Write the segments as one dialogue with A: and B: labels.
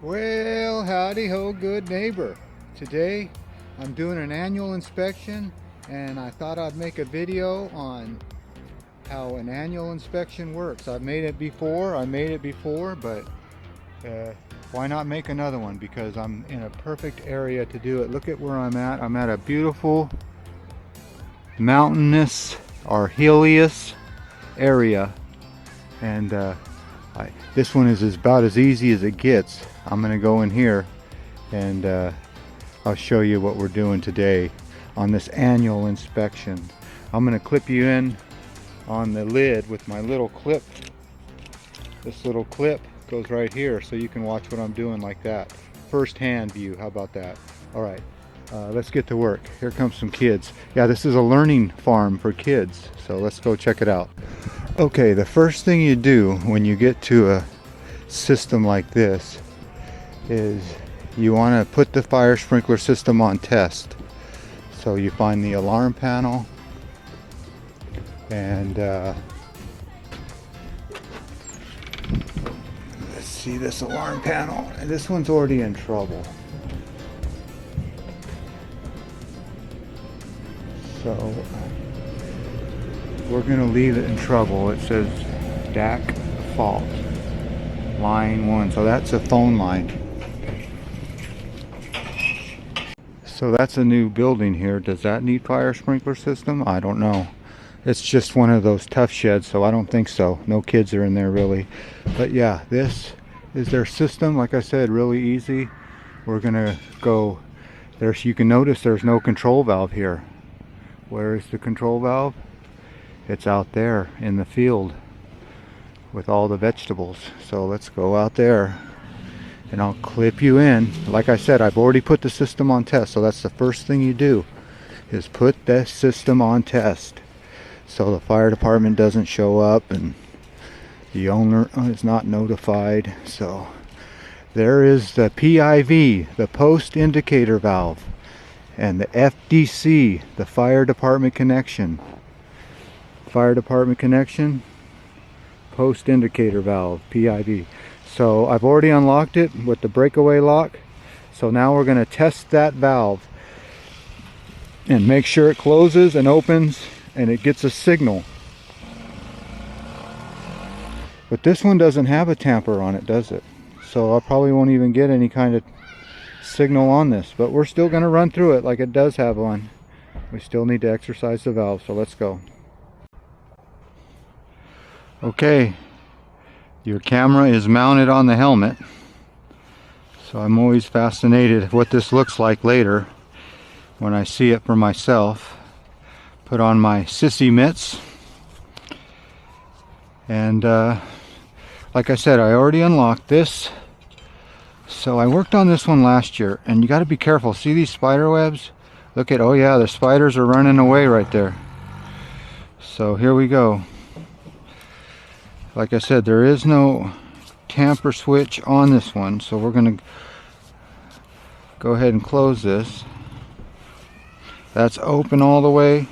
A: Well, howdy ho, good neighbor. Today I'm doing an annual inspection and I thought I'd make a video on how an annual inspection works. I made it before, but why not make another one? Because I'm in a perfect area to do it. Look at where I'm at. I'm at a beautiful mountainous or hillious area, and this one is about as easy as it gets. I'm gonna go in here and I'll show you what we're doing today on this annual inspection. I'm gonna clip you in on the lid with my little clip. This little clip goes right here so you can watch what I'm doing like that. First hand view, how about that? All right, let's get to work. Here comes some kids. Yeah, this is a learning farm for kids, so let's go check it out. Okay, the first thing you do when you get to a system like this is you want to put the fire sprinkler system on test. So you find the alarm panel and let's see this alarm panel, and this one's already in trouble. So we're going to leave it in trouble. It says DAC fault, line 1. So that's a phone line. So that's a new building here. Does that need fire sprinkler system? I don't know. It's just one of those tough sheds, so I don't think so. No kids are in there really. But yeah, this is their system. Like I said, really easy. We're gonna go there. You can notice there's no control valve here. Where is the control valve? It's out there in the field with all the vegetables. So let's go out there and I'll clip you in. Like I said, I've already put the system on test, so that's the first thing you do, is put that system on test so the fire department doesn't show up and the owner is not notified. So there is the PIV, the post indicator valve, and the FDC, the fire department connection. Fire department connection, post indicator valve, PIV. So I've already unlocked it with the breakaway lock. So now we're going to test that valve and make sure it closes and opens and it gets a signal. But this one doesn't have a tamper on it, does it? So I probably won't even get any kind of signal on this, but we're still going to run through it like it does have one. We still need to exercise the valve, so let's go. Okay, your camera is mounted on the helmet, so I'm always fascinated what this looks like later when I see it for myself. Put on my sissy mitts, and like I said, I already unlocked this. So I worked on this one last year, and you got to be careful. See these spider webs? Look at, oh yeah, the spiders are running away right there. So here we go. Like I said, there is no tamper switch on this one, so we're going to go ahead and close this. That's open all the way,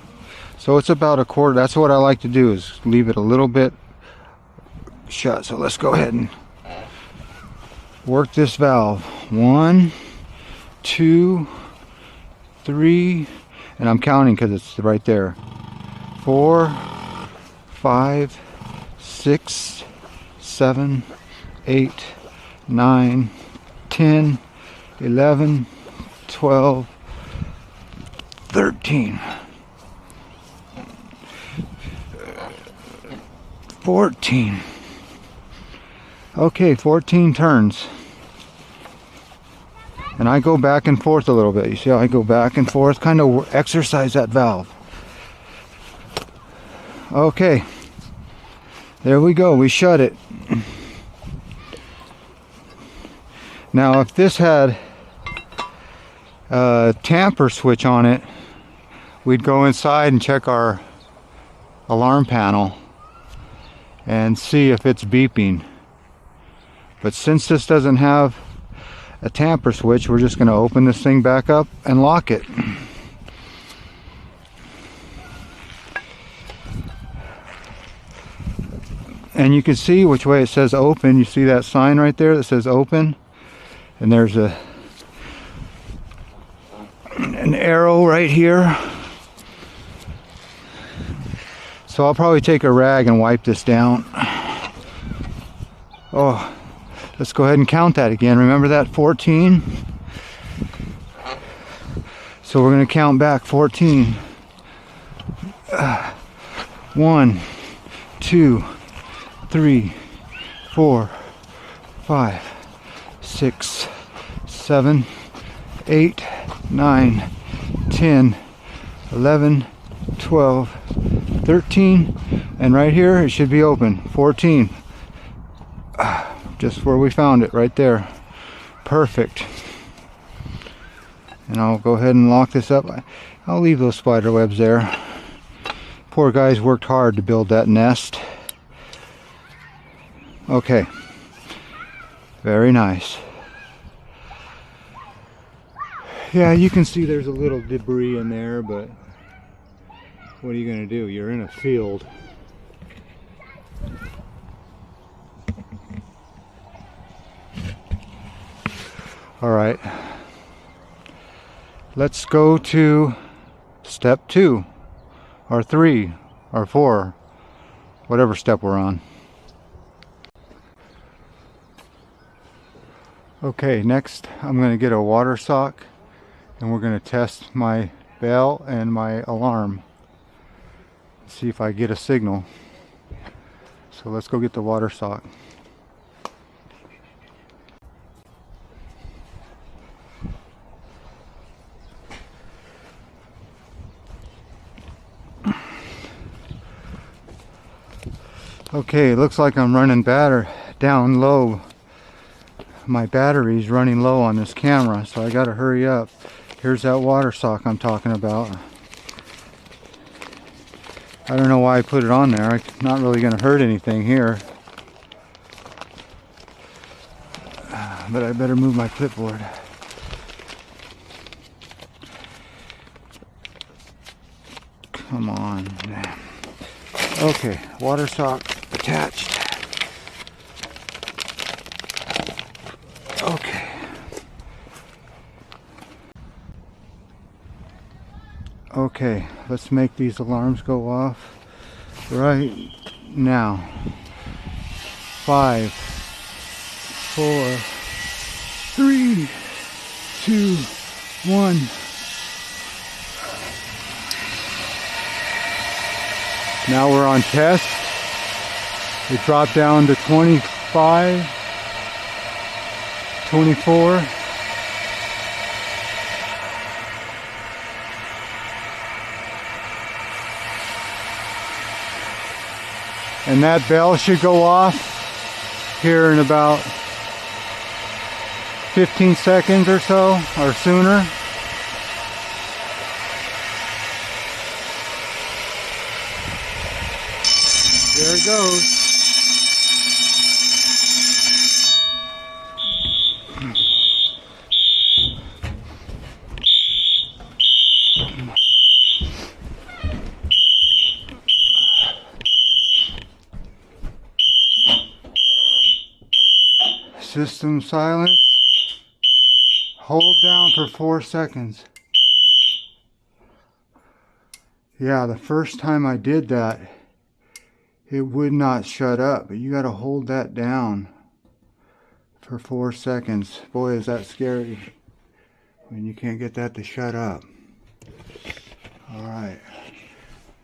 A: so it's about a quarter. That's what I like to do, is leave it a little bit shut. So let's go ahead and work this valve. 1, 2, 3, and I'm counting because it's right there. 4, 5, 6, 7, 8, 9, 10, 11, 12, 13, 14. Okay, 14 turns. And I go back and forth a little bit. You see how I go back and forth? Kind of exercise that valve. Okay. There we go, we shut it. Now if this had a tamper switch on it, we'd go inside and check our alarm panel and see if it's beeping. But since this doesn't have a tamper switch, we're just going to open this thing back up and lock it. And you can see which way it says open. You see that sign right there that says open? And there's an arrow right here. So I'll probably take a rag and wipe this down. Oh, let's go ahead and count that again. Remember that 14? So we're going to count back 14. 1, 2, 3, 4, 5, 6, 7, 8, 9, 10, 11, 12, 13, and right here it should be open. 14. Just where we found it, right there. Perfect. And I'll go ahead and lock this up. I'll leave those spider webs there. Poor guys worked hard to build that nest. Okay. Very nice. Yeah, you can see there's a little debris in there, but what are you going to do? You're in a field. All right. Let's go to step 2, or 3, or 4, whatever step we're on. Okay, next I'm going to get a water sock and we're going to test my bell and my alarm. See if I get a signal. So let's go get the water sock. Okay, it looks like I'm running down low. My battery's running low on this camera, so I gotta hurry up. Here's that water sock I'm talking about. I don't know why I put it on there. It's not really gonna hurt anything here. But I better move my clipboard. Come on. Okay, water sock attached. Okay. Okay, let's make these alarms go off right now. 5, 4, 3, 2, 1. Now we're on test. It dropped down to 25, 24. And that bell should go off here in about 15 seconds or so, or sooner. There it goes. System silence. Hold down for 4 seconds. Yeah, the first time I did that, it would not shut up, but you got to hold that down for 4 seconds. Boy, is that scary when you can't get that to shut up. All right,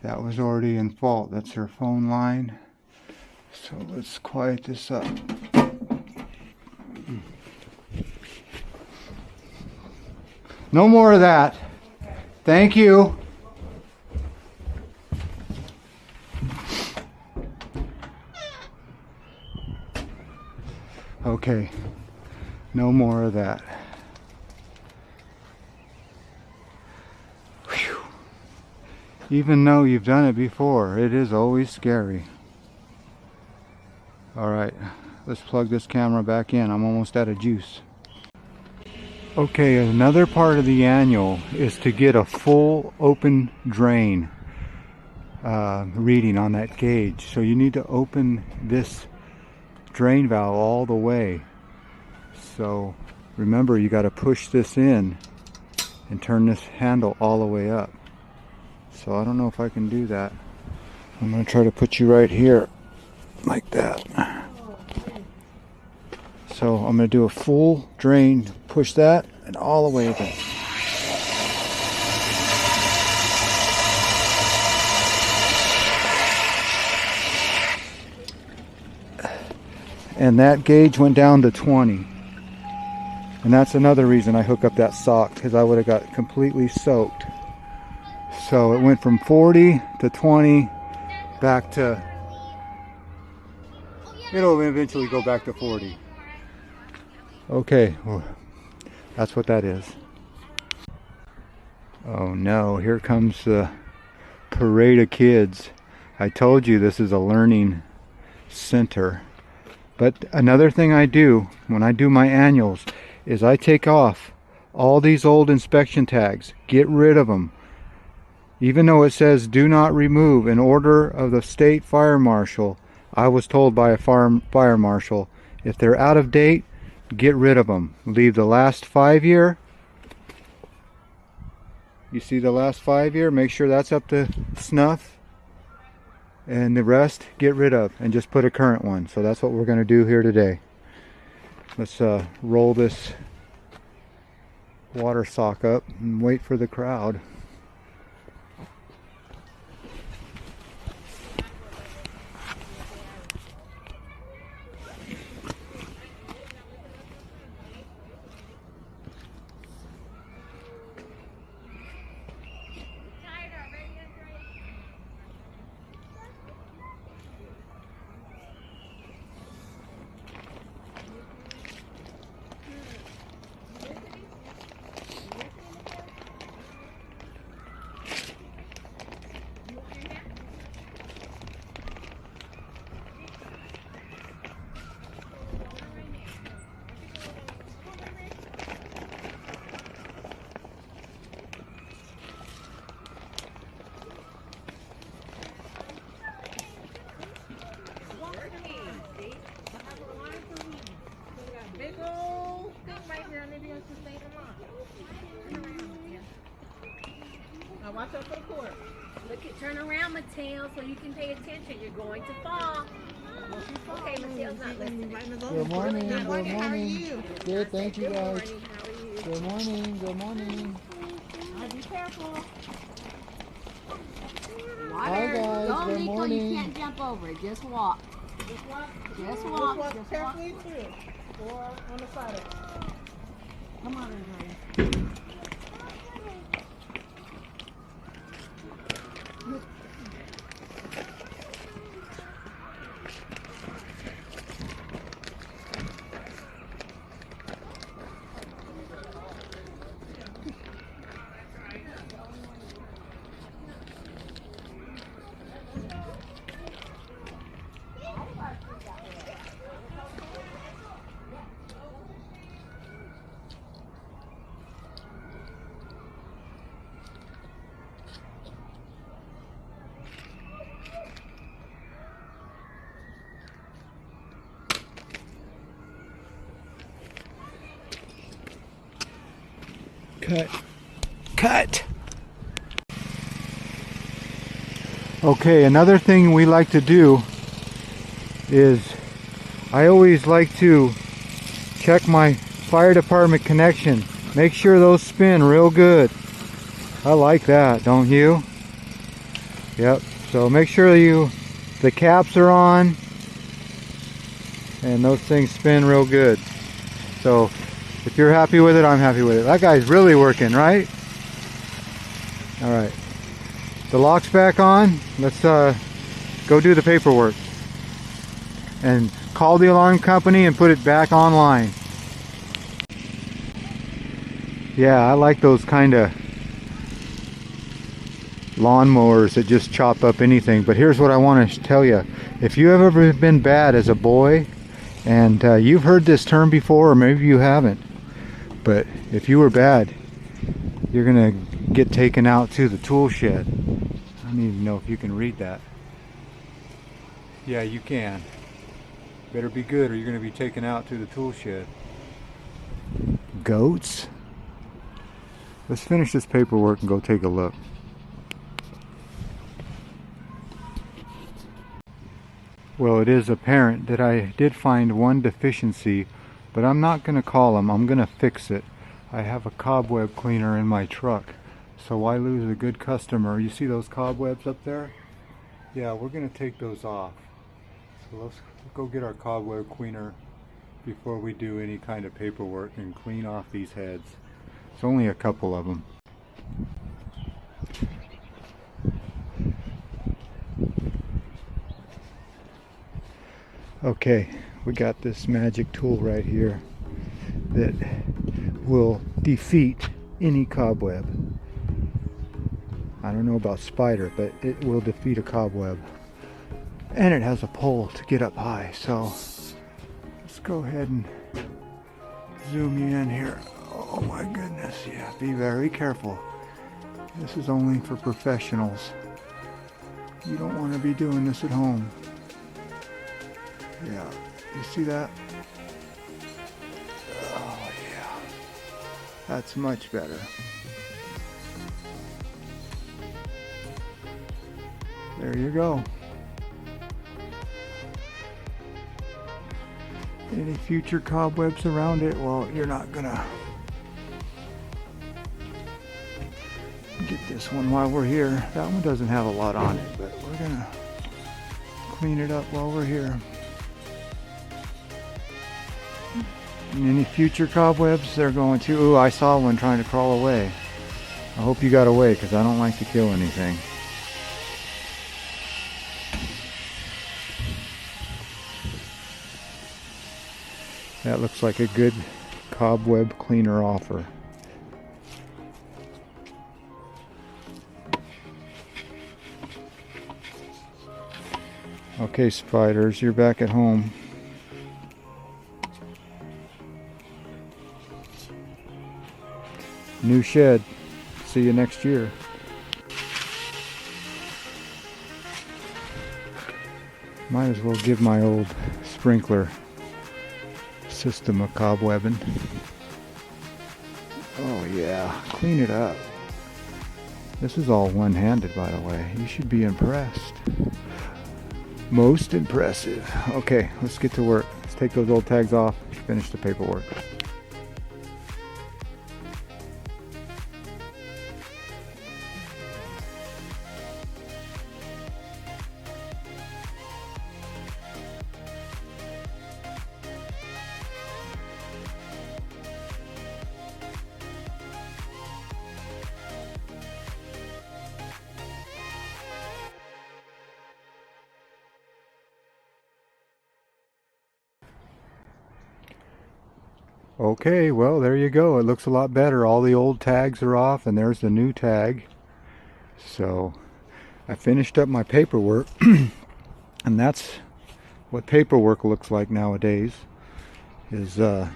A: that was already in fault. That's her phone line. So let's quiet this up. No more of that. Thank you. Okay, no more of that. Whew. Even though you've done it before, it is always scary. All right, let's plug this camera back in. I'm almost out of juice. Okay, another part of the annual is to get a full open drain reading on that gauge. So you need to open this drain valve all the way. So remember, you got to push this in and turn this handle all the way up. So I don't know if I can do that. I'm going to try to put you right here like that. So I'm going to do a full drain, push that and all the way up. And that gauge went down to 20. And that's another reason I hook up that sock, because I would have got completely soaked. So it went from 40 to 20 back to, it'll eventually go back to 40. Okay, well, that's what that is. Oh no, here comes the parade of kids. I told you this is a learning center. But another thing I do when I do my annuals is I take off all these old inspection tags, get rid of them. Even though it says do not remove, in order of the state fire marshal, I was told by a fire marshal, if they're out of date, get rid of them. Leave the last 5-year. You see the last 5-year, make sure that's up to snuff. And the rest, get rid of, and just put a current one. So that's what we're going to do here today. Let's roll this water sock up and wait for the crowd.
B: Now watch out for the cord. Look at, turn around, Mateo, so you can pay attention. You're going to fall. Okay, Mateo's not listening.
A: Good morning. Good morning.
B: How are you?
A: Good, thank you guys.
B: Good morning. How are you?
A: Good morning. Good morning.
B: Be careful.
A: Hi guys.
B: Don't
A: Good
B: Nico,
A: morning.
B: you can't jump over it. Just walk. Just walk. Just walk. Just walk carefully through. Or on the side of it. Come on, Andrea.
A: Cut. Cut. Okay, another thing we like to do is I always like to check my fire department connection. Make sure those spin real good. I like that, don't you? Yep. So make sure the caps are on and those things spin real good. So if you're happy with it, I'm happy with it. That guy's really working, right? All right. The lock's back on. Let's go do the paperwork. And call the alarm company and put it back online. Yeah, I like those kind of lawnmowers that just chop up anything. But here's what I want to tell you. If you have ever been bad as a boy, and you've heard this term before, or maybe you haven't, but if you were bad, you're gonna get taken out to the tool shed. I don't even know if you can read that. Yeah, you can. Better be good or you're gonna be taken out to the tool shed. goats? Let's finish this paperwork and go take a look. Well, it is apparent that I did find one deficiency, but I'm not going to call them. I'm going to fix it. I have a cobweb cleaner in my truck, so why lose a good customer? You see those cobwebs up there? Yeah, we're going to take those off. So let's go get our cobweb cleaner before we do any kind of paperwork and clean off these heads. It's only a couple of them. Okay, we got this magic tool right here that will defeat any cobweb. I don't know about spider, but it will defeat a cobweb. And it has a pole to get up high, so let's go ahead and zoom you in here. Oh my goodness, yeah, be very careful. This is only for professionals. You don't want to be doing this at home. Yeah, you see that? Oh yeah, that's much better. There you go. Any future cobwebs around it? Well, you're not gonna get this one while we're here. That one doesn't have a lot on it, but we're gonna clean it up while we're here. And any future cobwebs, they're going to... Ooh, I saw one trying to crawl away. I hope you got away, because I don't like to kill anything. That looks like a good cobweb cleaner offer. Okay, spiders, you're back at home. New shed. See you next year. Might as well give my old sprinkler system a cobwebbing. Oh yeah, clean it up. This is all one-handed, by the way. You should be impressed. Most impressive. Okay, let's get to work. Let's take those old tags off, finish the paperwork. Okay, well, there you go. It looks a lot better. All the old tags are off, and there's the new tag. So I finished up my paperwork, and that's what paperwork looks like nowadays, is an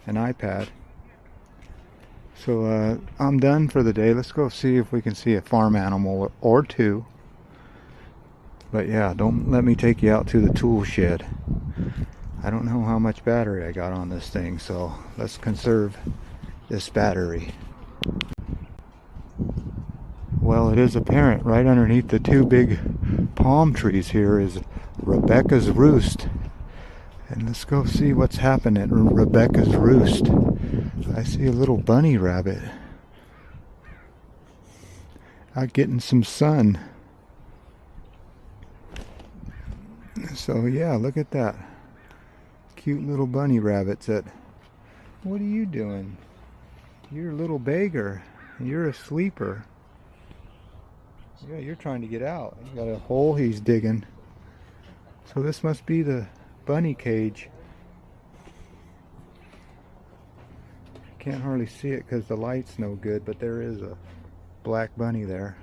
A: iPad. So I'm done for the day. Let's go see if we can see a farm animal or two. But yeah, don't let me take you out to the tool shed. I don't know how much battery I got on this thing, so let's conserve this battery. Well, it is apparent right underneath the two big palm trees here is Rebecca's roost. And let's go see what's happened at Rebecca's roost. I see a little bunny rabbit out getting some sun. So yeah, look at that. Cute little bunny rabbits. What are you doing? You're a little beggar. You're a sleeper. Yeah, you're trying to get out. He's got a hole he's digging. So this must be the bunny cage. Can't hardly see it because the light's no good, but there is a black bunny there.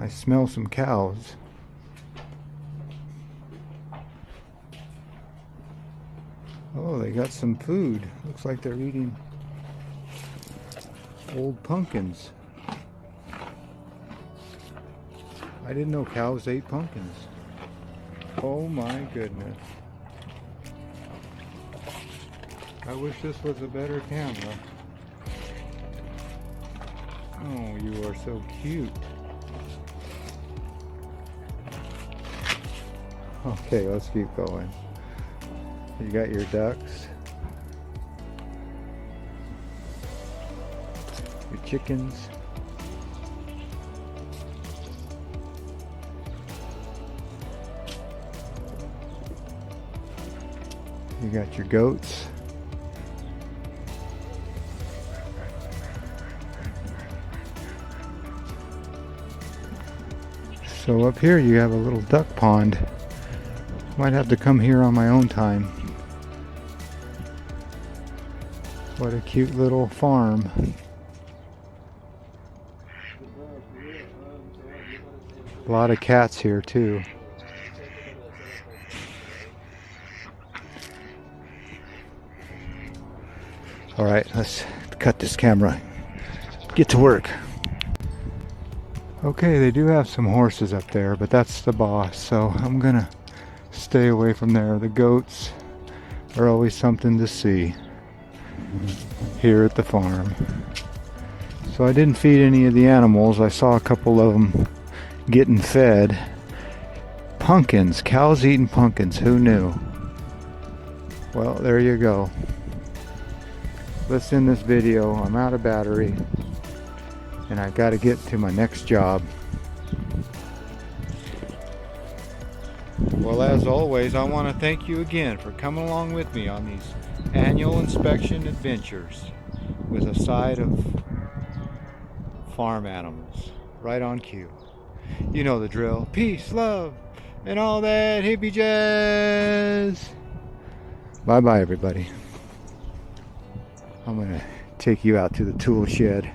A: I smell some cows. Oh, they got some food. Looks like they're eating old pumpkins. I didn't know cows ate pumpkins. Oh my goodness. I wish this was a better camera. Oh, you are so cute. Okay, let's keep going. You got your ducks, your chickens. You got your goats. So up here you have a little duck pond. Might have to come here on my own time. What a cute little farm. A lot of cats here too. All right, let's cut this camera. Get to work. Okay, they do have some horses up there, but that's the boss, so I'm gonna stay away from there. The goats are always something to see here at the farm. So I didn't feed any of the animals. I saw a couple of them getting fed. Pumpkins, cows eating pumpkins, who knew? Well, there you go. Let's end this video. I'm out of battery and I got to get to my next job. Well, as always, I want to thank you again for coming along with me on these annual inspection adventures with a side of farm animals right on cue. You know the drill. Peace, love, and all that hippie jazz. Bye bye, everybody. I'm gonna take you out to the tool shed.